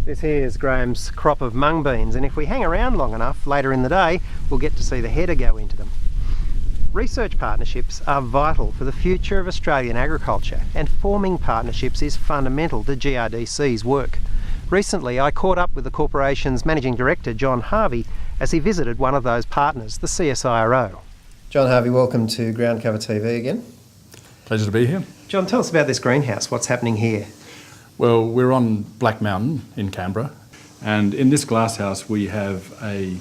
This here is Graham's crop of mung beans, and if we hang around long enough later in the day, we'll get to see the header go into them. Research partnerships are vital for the future of Australian agriculture, and forming partnerships is fundamental to GRDC's work. Recently, I caught up with the corporation's Managing Director, John Harvey, as he visited one of those partners, the CSIRO. John Harvey, welcome to Ground Cover TV again. Pleasure to be here. John, tell us about this greenhouse. What's happening here? Well, we're on Black Mountain in Canberra, and in this glasshouse we have a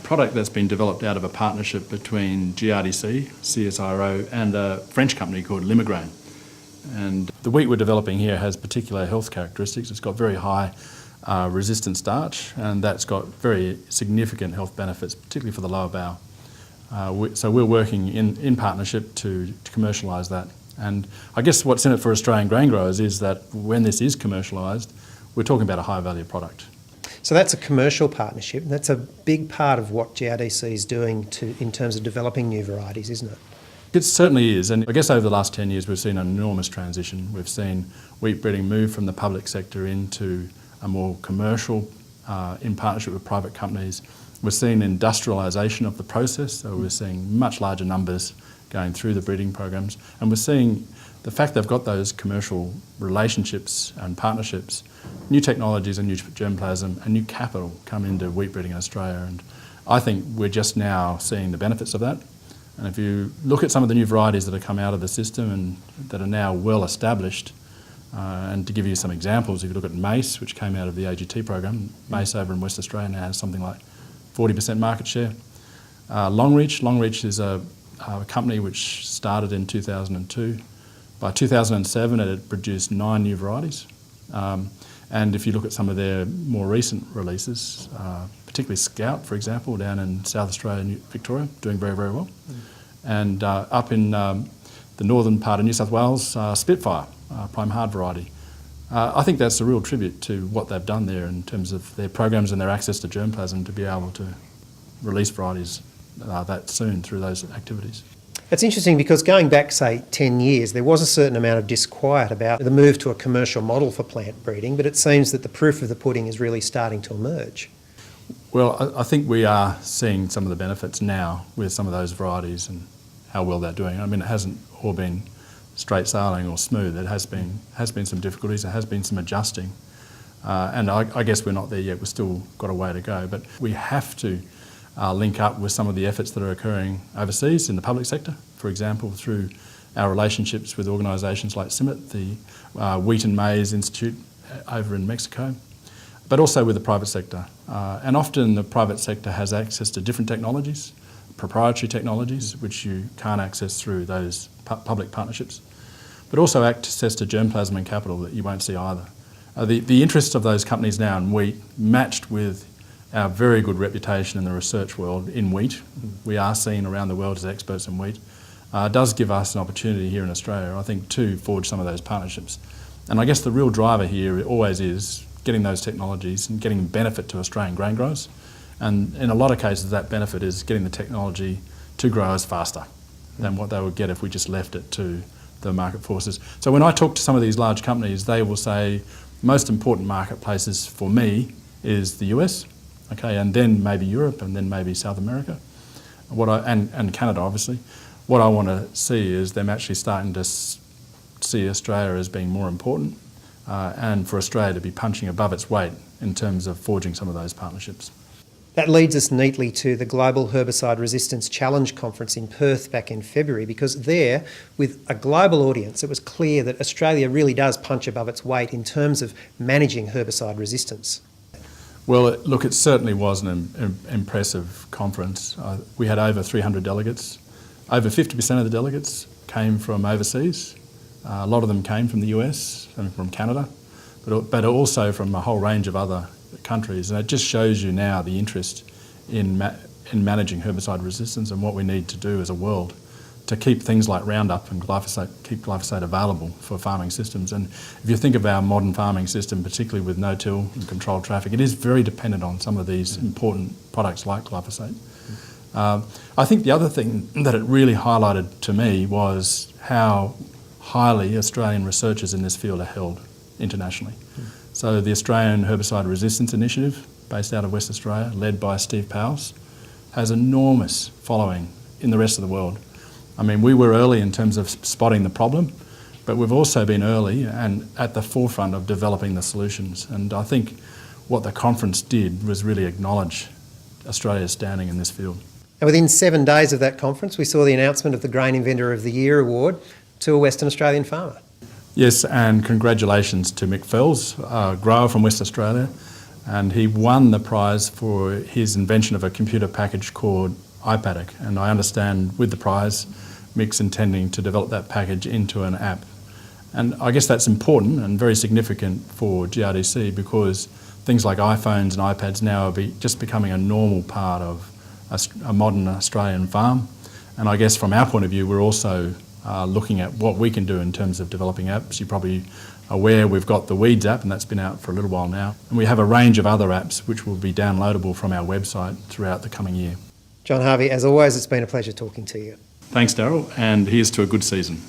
product that's been developed out of a partnership between GRDC, CSIRO, and a French company called Limagrain. And the wheat we're developing here has particular health characteristics. It's got very high resistant starch, and that's got very significant health benefits, particularly for the lower bowel. So we're working in partnership to commercialise that. And I guess what's in it for Australian grain growers is that when this is commercialised, we're talking about a high value product. So that's a commercial partnership. That's a big part of what GRDC is doing in terms of developing new varieties, isn't it? It certainly is, and I guess over the last 10 years we've seen an enormous transition. We've seen wheat breeding move from the public sector into a more commercial, in partnership with private companies. We're seeing industrialisation of the process, so we're seeing much larger numbers going through the breeding programs, and we're seeing the fact they've got those commercial relationships and partnerships, new technologies and new germplasm and new capital come into wheat breeding in Australia, and I think we're just now seeing the benefits of that. And if you look at some of the new varieties that have come out of the system and that are now well established, and to give you some examples, if you look at maize, which came out of the AGT program, maize over in West Australia now has something like 40% market share. Longreach is a company which started in 2002. By 2007 it had produced 9 new varieties, and if you look at some of their more recent releases, particularly Scout, for example, down in South Australia and Victoria, doing very, very well. And up in the northern part of New South Wales, Spitfire, prime hard variety. I think that's a real tribute to what they've done there in terms of their programs and their access to germplasm to be able to release varieties that soon through those activities. It's interesting because going back, say, 10 years, there was a certain amount of disquiet about the move to a commercial model for plant breeding, but it seems that the proof of the pudding is really starting to emerge. Well, I think we are seeing some of the benefits now with some of those varieties and how well they're doing. I mean, it hasn't all been straight sailing or smooth. It has been some difficulties, there has been some adjusting. And I guess we're not there yet, we've still got a way to go. But we have to link up with some of the efforts that are occurring overseas in the public sector, for example, through our relationships with organisations like CIMET, the Wheat and Maize Institute over in Mexico, but also with the private sector. And often the private sector has access to different technologies, proprietary technologies, which you can't access through those public partnerships, but also access to germplasm and capital that you won't see either. The interests of those companies now in wheat, matched with our very good reputation in the research world in wheat, we are seen around the world as experts in wheat, does give us an opportunity here in Australia, I think, to forge some of those partnerships. And I guess the real driver here always is getting those technologies and getting benefit to Australian grain growers. And in a lot of cases that benefit is getting the technology to growers faster than what they would get if we just left it to the market forces. So when I talk to some of these large companies, they will say, most important marketplaces for me is the US, okay, and then maybe Europe, and then maybe South America, and Canada, obviously. What I want to see is them actually starting to see Australia as being more important, and for Australia to be punching above its weight in terms of forging some of those partnerships. That leads us neatly to the Global Herbicide Resistance Challenge Conference in Perth back in February, because there, with a global audience, it was clear that Australia really does punch above its weight in terms of managing herbicide resistance. Well, look, it certainly was an impressive conference. We had over 300 delegates. Over 50% of the delegates came from overseas. A lot of them came from the US and from Canada, but also from a whole range of other countries. And it just shows you now the interest in managing herbicide resistance and what we need to do as a world to keep things like Roundup and keep glyphosate available for farming systems. And if you think of our modern farming system, particularly with no-till and controlled traffic, it is very dependent on some of these important products like glyphosate. I think the other thing that it really highlighted to me was how highly Australian researchers in this field are held internationally. So the Australian Herbicide Resistance Initiative, based out of West Australia, led by Steve Powles, has enormous following in the rest of the world. I mean, we were early in terms of spotting the problem, but we've also been early and at the forefront of developing the solutions. And I think what the conference did was really acknowledge Australia's standing in this field. And within 7 days of that conference, we saw the announcement of the Grain Inventor of the Year award to a Western Australian farmer. Yes, and congratulations to Mick Fells, a grower from West Australia, and he won the prize for his invention of a computer package called iPaddock. And I understand with the prize, Mick's intending to develop that package into an app. And I guess that's important and very significant for GRDC because things like iPhones and iPads now are just becoming a normal part of a modern Australian farm. And I guess from our point of view, we're also looking at what we can do in terms of developing apps. You're probably aware we've got the Weeds app, and that's been out for a little while now. And we have a range of other apps which will be downloadable from our website throughout the coming year. John Harvey, as always, it's been a pleasure talking to you. Thanks, Darryl, and here's to a good season.